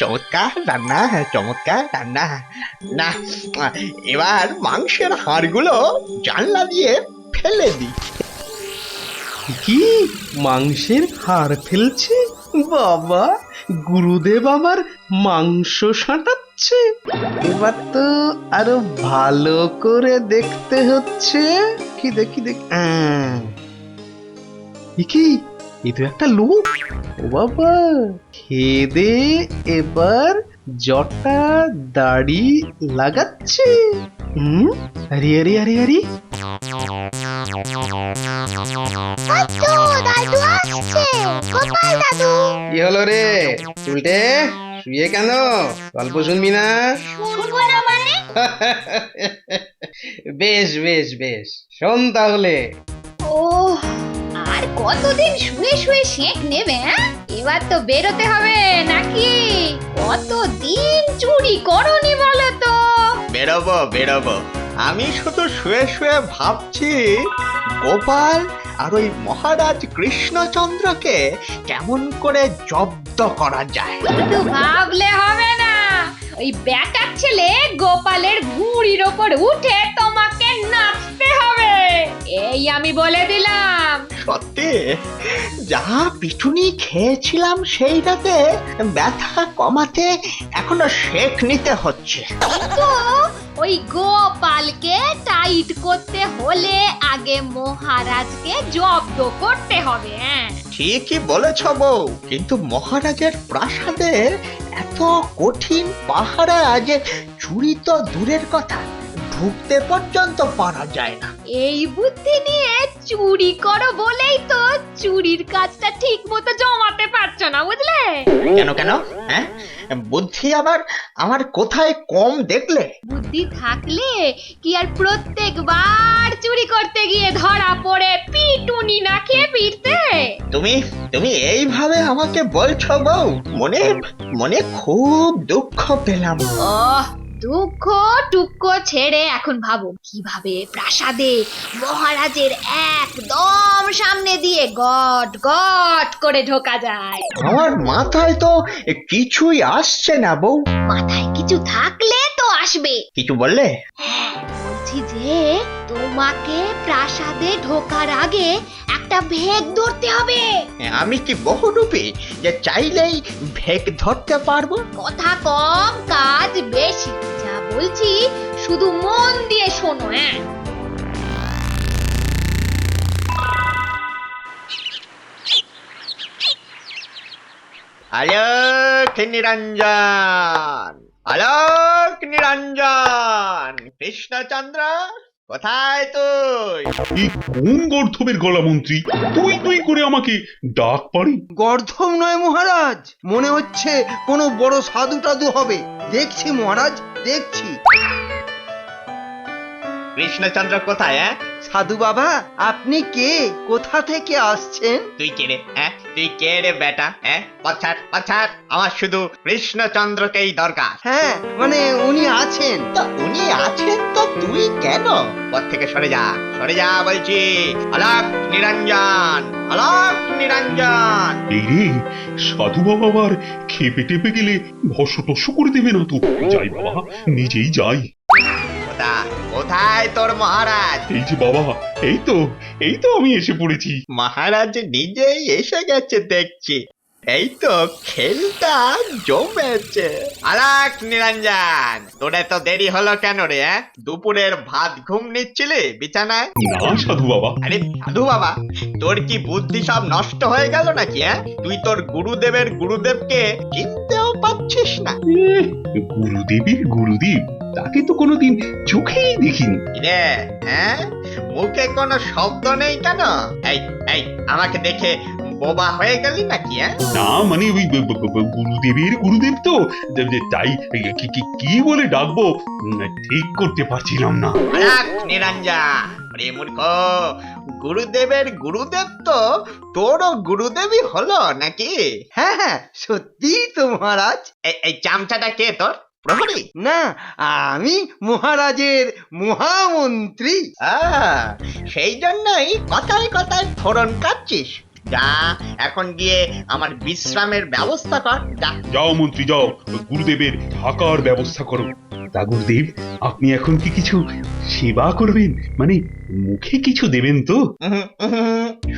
চমৎকার রান্না, চমৎকার রান্না। না, এবার মাংসের হাড়গুলো জানলা দিয়ে ফেলে দি। কি মাংসের হাড় ফেলছে? বাবা, গুরুদেব আবার মাংস সাঁটাচ্ছে। এবার তো আরো ভালো করে দেখতে হচ্ছে। কি দেখি দেখি, কি এ তো একটা লোক। ও বাবা, খেয়ে দে এবার জটা দাড়ি লাগাচ্ছে। আরে আরে আরে আরে, দাদু আসছে, গোপাল দাদু। কি হলো রে উল্টে? শুয়ে কেন? গল্প শুনবি না? শুনবো না মানে? বেশ বেশ বেশ, শোন তাহলে। ও, আর কতদিন শুয়ে শুয়ে শেক নেবে? এবার তো বেরোতে হবে নাকি? কতদিন চুরি করনি বলো তো? বেরোবো বেরোবো। আমি শুধু শুয়ে শুয়ে ভাবছি গোপাল আর ওই মহারাজ কৃষ্ণচন্দ্রকে কেমন করে জব্দ করা যায়। শুধু ভাবলে হবে না, ওই ব্যাটার ছেলে গোপালের ভুঁড়ির ওপর উঠে তোমাকে নাচতে হবে, এই আমি বলে দিলাম। সত্যি যা পিটুনি খেয়েছিলাম সেই রাতে ব্যথা কমাতে এখনো শেক নিতে হচ্ছে। কিন্তু ওই গোপালকে টাইট করতে হলে আগে মহারাজকে জব্দ করতে হবে। ঠিকই বলেছ বউ, কিন্তু মহারাজের প্রাসাদে এত কঠিন পাহারা যে চুরি তো দূরের কথা, ঢুকতে পর্যন্ত পারা যায় না। এই বুদ্ধি নিয়ে চুরি করো বলেই তো চুরির কাজটা ঠিক মতো জমাতে পারছো না, বুঝলে? কেন কেন? হ্যাঁ, বুদ্ধি আবার আমার কোথায় কম দেখলে? বুদ্ধি থাকলে কি আর প্রত্যেকবার চুরি করতে গিয়ে ধরা পড়ে পিটুনি না খেয়ে ফিরতে? তুমি তুমি এইভাবে আমাকে বলছো বউ, মনে মনে খুব দুঃখ পেলাম। ওহ, দুঃখ টুক্ষ ছেড়ে এখন ভাবো কিভাবে প্রাসাদে মহারাজের একদম সামনে দিয়ে গট গট করে ঢোকা যায়। আমার মাথায় তো কিছুই আসছে না বউ। মাথায় কিছু থাকলে তো আসবে। কিছু বললে? হ্যাঁ, বলছি যে তোমাকে প্রাসাদে ঢোকার আগে একটা ভেগ ধরতে হবে। আমি কি বহুরূপী যে চাইলেই ভেগ ধরতে পারবো? কথা কম কাজ বেশি, যা বলছি শুধু মন দিয়ে শোনো। আলোক নিরঞ্জন, আলোক নিরঞ্জন, কৃষ্ণচন্দ্র কোথায় তুই? এই কোন গর্ধবের গলা মন্ত্রী? তুই তুই করে আমাকে ডাক পারি? গর্ধব নয় মহারাজ, মনে হচ্ছে কোনো বড় সাধু টাধু হবে। দেখছি মহারাজ, দেখছি। কৃষ্ণচন্দ্র কোথায়? সাধু বাবা, আপনি কে? কোথা থেকে আসছেন? তুই কে রে? তুই কে রে বেটা? পছাড় পছাড়, আমার শুধু কৃষ্ণচন্দ্রকেই দরকার। হ্যাঁ, মানে উনি আছেন। তা উনি আছেন তো তুই কেন? পথ থেকে সরে যা, সরে যা বলছি। আলোক নিরঞ্জন, আলোক নিরঞ্জন। এই রে, সাধু বাবা আবার খেপে টেপে গেলে ভস্য টস্য করে দেবে না তো? যাই বাবা, নিজেই যাই। কোথায় তোর মহারাজ? এই যে বাবা, এই তো আমি এসে পড়েছি। মহারাজ নিজেই এসে গেছে দেখছি। এই তো খেলটা জমেছে। আলাক নিরঞ্জন, তোর এত দেরি হলো কেন রে? দুপুরের ভাত ঘুম নিচ্ছিলি বিছানায়? না সাধু বাবা। আরে সাধু বাবা, তোর কি বুদ্ধি সব নষ্ট হয়ে গেল নাকি? তুই তোর গুরুদেবের গুরুদেবকে চিনতেও পাচ্ছিস না? গুরুদেবের গুরুদেব, তাকে তো কোনোদিন চোখেই দেখিনি। রে, মুখে কোনো শব্দ নেই কেন? এই এই আমাকে দেখে বোবা হয়ে গেলি নাকি? না মানে ওই গুরুদেবের গুরুদেব তো, তাই কি বলে ডাকবো ঠিক করতে পারছিলাম না। নিরঞ্জন, রে মূর্খ, গুরুদেবের গুরুদেব তো তোরও গুরুদেবই হলো নাকি? হ্যাঁ হ্যাঁ, সত্যি তো মহারাজ। এই চামচাটা কে তোর? প্রহরী? না, আমি মহারাজের মহামন্ত্রী। সেই জন্যই কথায় কথায় ফোড়ন কাটছিস। যা এখন গিয়ে আমার বিশ্রামের ব্যবস্থা কর, যা। যাও মন্ত্রী যাও, গুরুদেবের থাকার ব্যবস্থা করো। তা গুরুদেব, আপনি এখন কি কিছু সেবা করবেন? মানে মুখে কিছু দেবেন তো?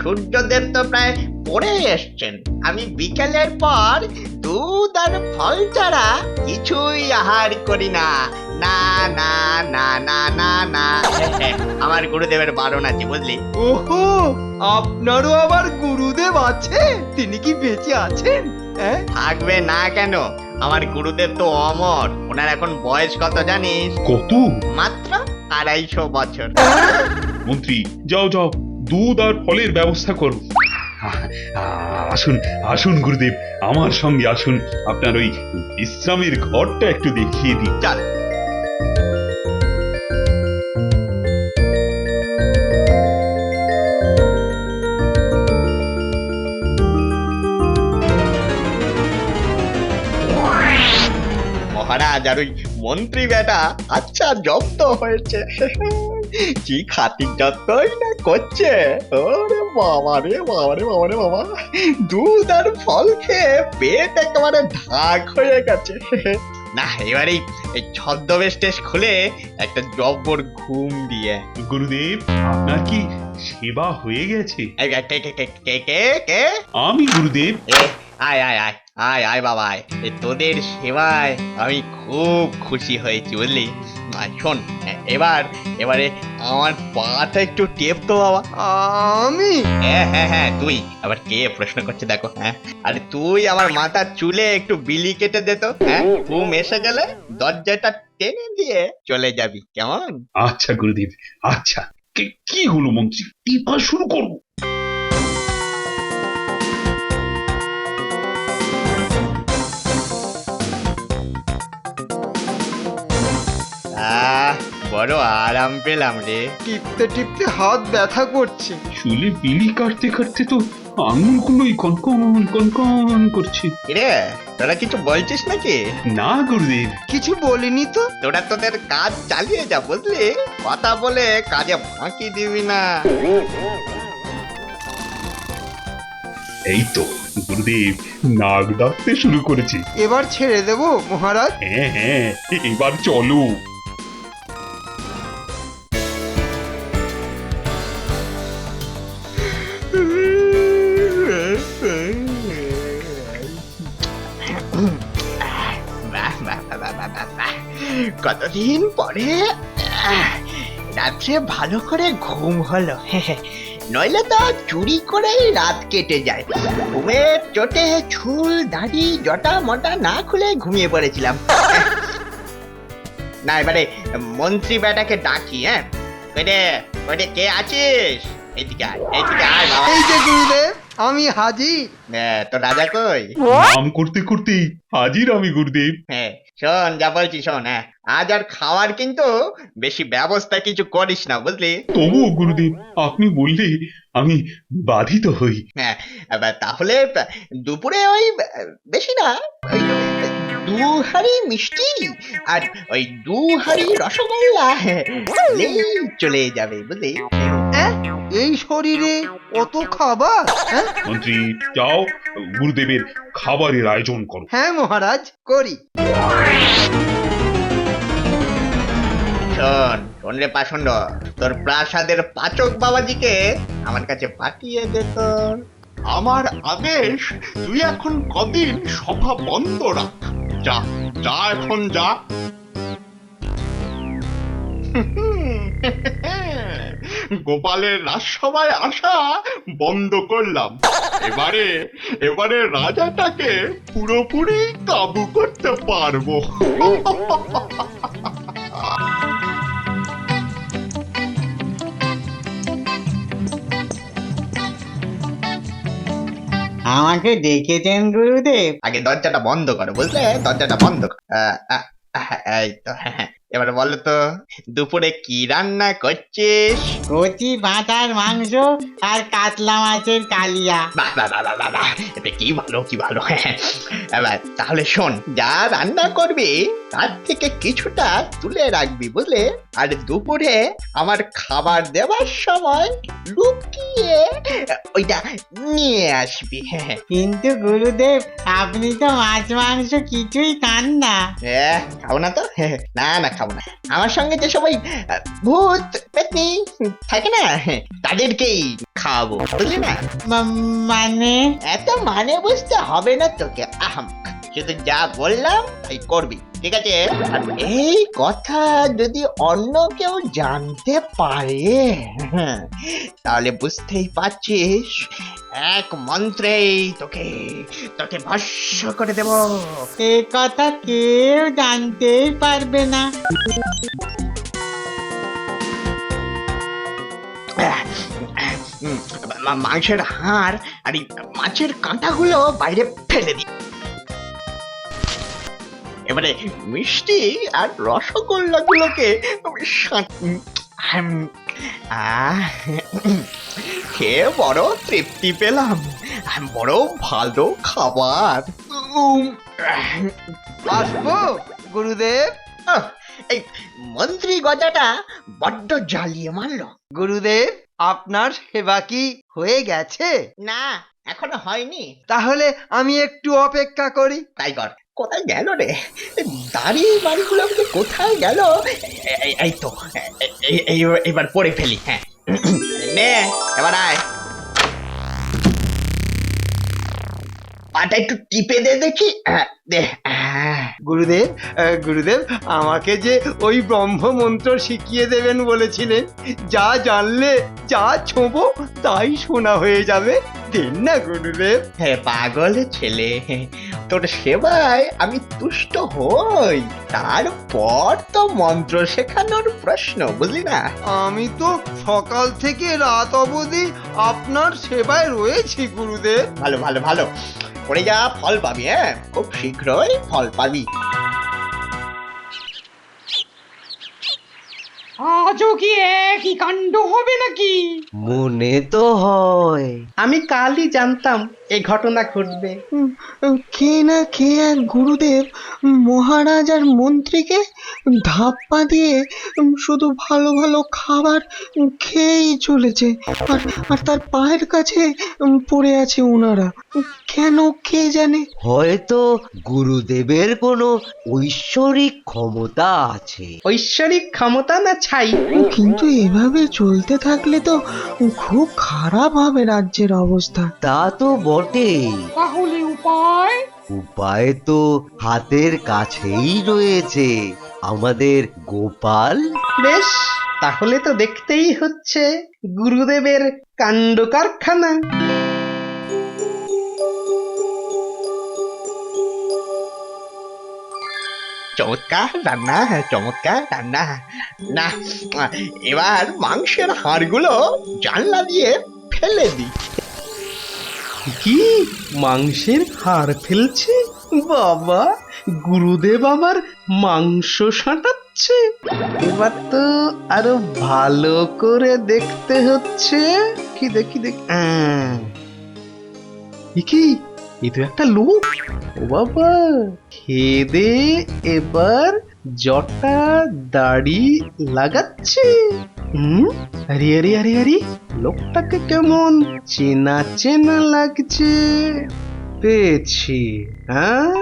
সূর্যদেব তো প্রায় পড়ে এসছেন। আমি বিকেলের পর দুধ আর ফল ছাড়া কিছুই আহার করি না। না না না না না না আমার গুরুদেবের বারণ আছে, বুঝলি? ওহো, আপনারও আবার গুরুদেব আছে? তিনি কি বেঁচে আছেন? হ্যাঁ, থাকবে না কেন? আমার গুরুদেব তো অমর। ওনার এখন বয়স কত জানিস? কত? মাত্র 250 বছর। মন্ত্রী যাও যাও, দুধ আর ফলের ব্যবস্থা করো। আসুন আসুন গুরুদেব, আমার সঙ্গে আসুন, আপনার ওই বিশ্রামের ঘরটা একটু দেখিয়ে দিই। চল। মহারাজ আর ওই মন্ত্রী বেটা আচ্ছা জব্দ হয়েছে। কি খাতির যত্নই না করছে। ওরে বাবা রে বাবা রে বাবা রে বাবা, দুধ আর ফল খেয়ে পেট একেবারে ঢাক হয়ে গেছে। না, এবারে এই ছদ্মবেশ টেস খুলে একটা জব্বর ঘুম দিয়ে। গুরুদেব, আপনার কি সেবা হয়ে গেছে? এই, কে কে কে কে কে কে? আমি গুরুদেব। এ, আয় আয় আয় আয় আয় বাবা আয়। তোদের সেবায় আমি খুব খুশি হয়েছি, বুঝলি? শোন, এবারে আমার পাটা একটু টেপ তো বাবা। আমি? হ্যাঁ হ্যাঁ হ্যাঁ, তুই। আবার কে প্রশ্ন করছে দেখো। হ্যাঁ, আরে তুই আমার মাথার চুলে একটু বিলি কেটে দে তো। হ্যাঁ, ঘুম এসে গেলে দরজাটা টেনে দিয়ে চলে যাবি, কেমন? আচ্ছা গুরুদেব, আচ্ছা। কি হলো মন্ত্রী, এবার শুরু করবো? বড় আরাম পেলাম রে। টিপতে টিপতে হাত ব্যথা করছে। চুলে বিলি কাটতে কাটতে তো আঙুলগুলোই কনকন কনকন করছে। রে, তোরা কিছু বলছিস নাকি? না গুরুদেব। কিছু বলিনি তো। তোরা তোদের কাজ চালিয়ে যা, বুঝলি? কথা বলে কাজে ফাঁকি দিবি না। এই তো গুরুদেব নাক ডাকতে শুরু করেছে। এবার ছেড়ে দেব মহারাজ? হ্যাঁ হ্যাঁ, এবার চলো। কতদিন পরে রাত্রে ভালো করে ঘুম হলো। নইলে তো চুরি করেই রাত কেটে যায়। ঘুমের চোটে চুল দাড়ি জটা মটা না খুলে ঘুমিয়ে পড়েছিলাম। না, এবারে মন্ত্রী বেটাকে ডাকি। হ্যাঁ, ওইটা কে আছিস? এদিকে আয়, এদিকে আয় বাবা। এই যে গুরুদেব, আমি হাজির। তো রাজা কই? নাম করতে করতেই হাজির আমি গুরুদেব। হ্যাঁ, শোন যা বলছি শোন। হ্যাঁ, আজ আর খাওয়ার কিন্তু বেশি ব্যবস্থা কিছু করিস না, বুঝলি? তবুও গুরুদেব, আপনি বললে আমি বাধিত হই। হ্যাঁ, এবার তাহলে দুপুরে ওই বেশি না, ওই 2 হাঁড়ি মিষ্টি আর ওই 2 হাঁড়ি রসগোল্লা হলেই চলে যাবে, বুঝলি? এই শরীরে কত খাবার? হ্যাঁ মন্ত্রী যাও, গুরুদেবের খাবারের আয়োজন করো। হ্যাঁ মহারাজ, করি। শোন রে পাষণ্ড, তোর প্রাসাদের পাচক বাবাজিকে আমার কাছে পাঠিয়ে দে তোর। আমার আদেশ, তুই এখন কদিন সভা বন্ধ রাখ। যা যা, এখন যা। গোপালের রাজসভায় আসা বন্ধ করলাম। এবারে রাজাটাকে পুরোপুরি কাবু করতে পারবো। আমাকে ডেকেছেন গুরুদেব? আগে দরজাটা বন্ধ করো, বুঝলে? দরজাটা বন্ধ করো। এই তো, এবার বলো তো দুপুরে কি রান্না করছিস? কচি পাঁঠার মাংস আর কাতলা মাছের কালিয়া। বাহ বাহ বাহ বাহ বাহ বাহ, এটা কি ভালো কি ভালো। এবার তাহলে শোন, যা রান্না করবি তার থেকে কিছুটা তুলে রাখবি বুঝলে, আর দুপুরে আমার খাবার দেওয়ার সময় লুকিয়ে ওইটা নিয়ে আসবি। কিন্তু গুরুদেব, আপনি তো মাছ মাংস কিছুই খান না। খাবো না তো? না না খাবো না। আমার সঙ্গে যে সবাই ভূত পেতনি থাকে না, তাদেরকেই খাওয়াবো বুঝলি না। মানে? এত মানে বুঝতে হবে না তোকে, আহম। শুধু যা বললাম তাই করবি, ঠিক আছে? আর এই কথা যদি অন্য কেউ জানতে পারে, তাহলে বুঝতেই পারছিস এক মন্ত্রেই তোকে তোকে ভস্ম করে দেব। এ কথা কেউ জানতেই পারবে না। মাংসের হাড় আর এই মাছের কাঁটাগুলো বাইরে ফেলে দি। এবারে মিষ্টি আর রসগোল্লা গুলোকে খেয়ে বড় তৃপ্তি পেলাম, বড় ভালো খাবার। আসবো গুরুদেব? আহ, এই মন্ত্রী গজাটা বড্ড জ্বালিয়ে মারলো। গুরুদেব, আপনার সেবা কি হয়ে গেছে? না, এখনো হয়নি। তাহলে আমি একটু অপেক্ষা করি। তাই কর। কোথায় গেল রে দাড়ি বাড়িগুলো কোথায় গেল? এই তো এবার পড়ে ফেলি। হ্যাঁ নে, এবার আয়, পাটা একটু টিপে দে দেখি। দে। গুরুদেব, গুরুদেব আমাকে যে ওই ব্রহ্ম মন্ত্র শিখিয়ে দেবেন বলেছিলেন, যা জানলে যা ছোঁবো তাই শোনা হয়ে যাবে, দেন না গুরুদেব। হ্যাঁ পাগল ছেলে, তোর সেবায় আমি তুষ্ট হই, তারপর তো মন্ত্র শেখানোর প্রশ্ন, বুঝলি না? আমি তো সকাল থেকে রাত অবধি আপনার সেবায় রয়েছি গুরুদেব। ভালো ভালো ভালো করে যা, ফল পাবি। হ্যাঁ খুব শীঘ্রই ফল পাবি। আজও কি একই কাণ্ড হবে নাকি? মনে তো হয়। আমি কালই জানতাম এই ঘটনা ঘটবে। কে না কে এক গুরুদেব মহারাজ আর মন্ত্রীকে ধাপ্পা দিয়ে শুধু ভালো ভালো খাবার খেয়েই চলেছে, আর তার পায়ের কাছে পড়ে আছে ওনারা। কেন কে জানে? হয়তো গুরুদেবের কোনো ঐশ্বরিক ক্ষমতা আছে। ঐশ্বরিক ক্ষমতা না ছাই। কিন্তু এভাবে চলতে থাকলে তো খুব খারাপ হবে রাজ্যের অবস্থা। তা তো বটেই। তাহলে উপায়? উপায় তো হাতের কাছেই রয়েছে, আমাদের গোপাল। বেশ, তাহলে তো দেখতেই হচ্ছে গুরুদেবের কাণ্ড কারখানা। চমৎকার রান্না, চমৎকার রান্না। না, এবার মাংসের হাড়গুলো জানলা দিয়ে ফেলে দি। কি মাংসের হাড় ফেলছে? বাবা, গুরুদেব আবার মাংস সাঁটাচ্ছে। এবার তো আরো ভালো করে দেখতে হচ্ছে। কি দেখি দেখি, কি এ তো একটা লোক। ও বাবা, খেদে এবার জটা দাড়ি লাগাচ্ছে। আরে আরে আরে আরে, লোকটাকে কেমন চেনা চেনা লাগছে। পেয়েছি। হ্যাঁ,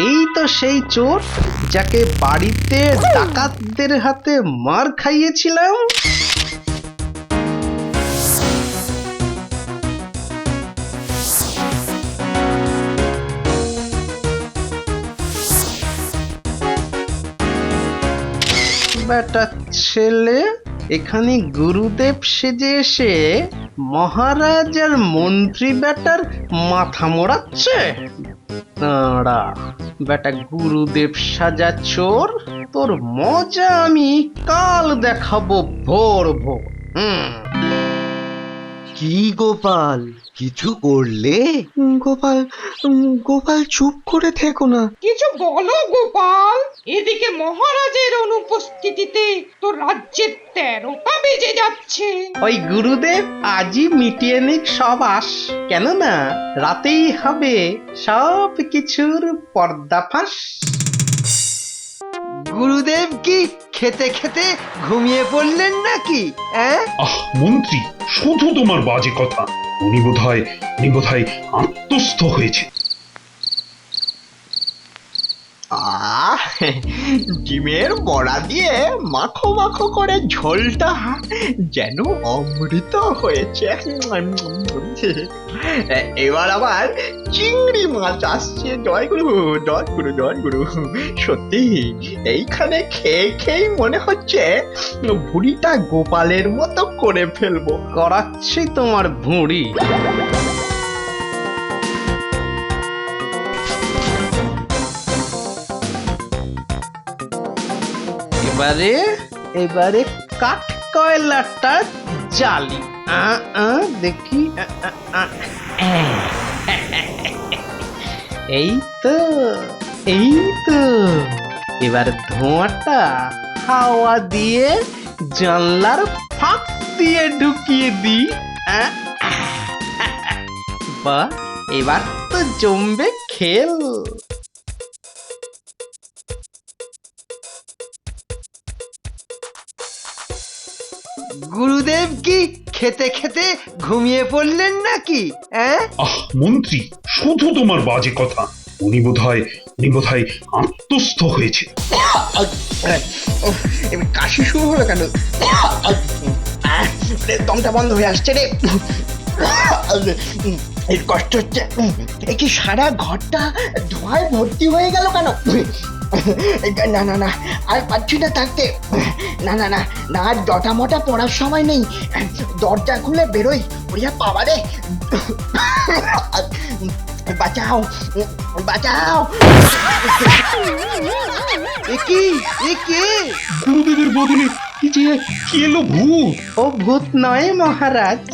এই তো সেই চোর যাকে বাড়িতে ডাকাতদের হাতে মার খাইয়েছিলাম। বেটা ছেলে এখানে গুরুদেব সেজে এসে মহারাজ আর মন্ত্রী বেটার মাথা মোড়াচ্ছে। দাঁড়া, বেটা গুরুদেব সাজা চোর, তোর মজা আমি কাল দেখাবো ভোর ভোর। কি গোপাল, কিছু করলে? গোপাল গোপাল চুপ করে থেকো না। কিছু বলো গোপাল, এদিকে মহারাজের অনুপস্থিতিতে তো রাজ্যের 13টা বেজে যাচ্ছে। ওই গুরুদেব আজই মিটিয়ে নিক সব আস, কেননা রাতেই হবে সব কিছুর পর্দাফাঁস। গুরুদেব কি খেতে খেতে ঘুমিয়ে পড়লেন নাকি? আহ মন্ত্রী, শুধু তোমার বাজে কথা। উনি বোধহয় আত্মস্থ হয়েছে। ডিমের বড়া দিয়ে মাখো মাখো করে ঝোলটা যেন অমৃত হয়েছে। এবার আবার চিংড়ি মাছ আসছে। জয় গুরু, জয় গুরু, জয় গুরু। সত্যি এইখানে খেয়ে খেয়েই মনে হচ্ছে ভুঁড়িটা গোপালের মতো করে ফেলবো। করাচ্ছি তোমার ভুঁড়ি। এবারে কাঠ কয়লাটা জালি। দেখি, এই তো, এই তো। এবার ধোঁয়াটা হাওয়া দিয়ে জানলার ফাঁক দিয়ে ঢুকিয়ে দিই। বাহ, এবার তো জমবে খেল। গুরুদেব কি খেতে খেতে ঘুমিয়ে পড়লেন নাকি? আহ মন্ত্রী, শুধু তোমার বাজে কথা। উনি বোধহয় আত্মস্থ হয়েছে। কাশি শুরু হলো কেন? দমটা বন্ধ হয়ে আসছে রে। এর কষ্ট হচ্ছে। এ কি সারা ঘরটা ধোঁয়ায় ভর্তি হয়ে গেল কেন? না না না, আর পারছি না থাকতে। না না না না, আর ডটা মটা পড়ার সময় নেই। দরজা খুলে বেরোই। ওরিয়া বাবা রে, বাঁচাও বাঁচাও। একে গুরুদেবের বদলে কি এলো ভূত? ও ভূত নয় মহারাজ,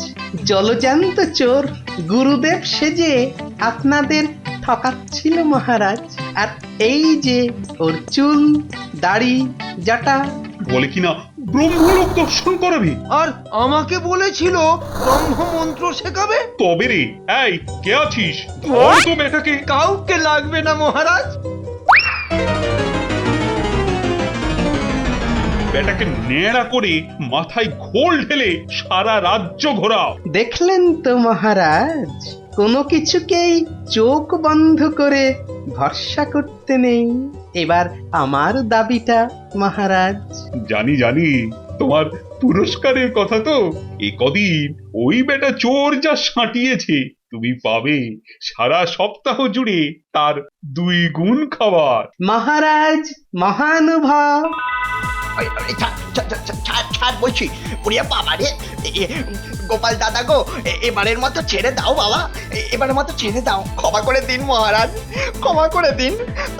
জলজান্ত চোর গুরুদেব সেজে আপনাদের ঠকাচ্ছিল মহারাজ। আর এই যে ওর চুল, দাড়ি, জটা। বলে কিনা ব্রহ্মলোক দর্শন করাবে। আর আমাকে বলেছিল ব্রহ্ম মন্ত্র শেখাবে। তবে রে, এই কে আছিস? ধর তো বেটাকে। কাউকে লাগবে না মহারাজ। বেটাকে ন্যাড়া করে মাথায় ঘোল ঢেলে সারা রাজ্য ঘোরাও। দেখলেন তো মহারাজ, কোনো কিছুকেই চোখ বন্ধ করে ভরসা করতে নেই। এবার আমার দাবিটা মহারাজ। জানি তোমার পুরস্কারের কথা তো। এ কদিন ওই বেটা চোর যা সাঁটিয়েছে, তুমি পাবে সারা সপ্তাহ জুড়ে তার 2 গুণ খাবার। মহারাজ মহানুভব। ছাড় বলছি। ওরিয়া বাবা রে, গোপাল দাদা গো, এবারের মতো ছেড়ে দাও বাবা। এবারের মতো ছেড়ে দাও। ক্ষমা করে দিন মহারাজ, ক্ষমা করে দিন।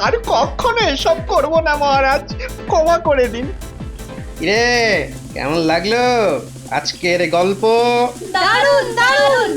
আর কখনো এসব করবো না মহারাজ, ক্ষমা করে দিন। রে, কেমন লাগলো আজকের গল্প? দারুণ দারুণ।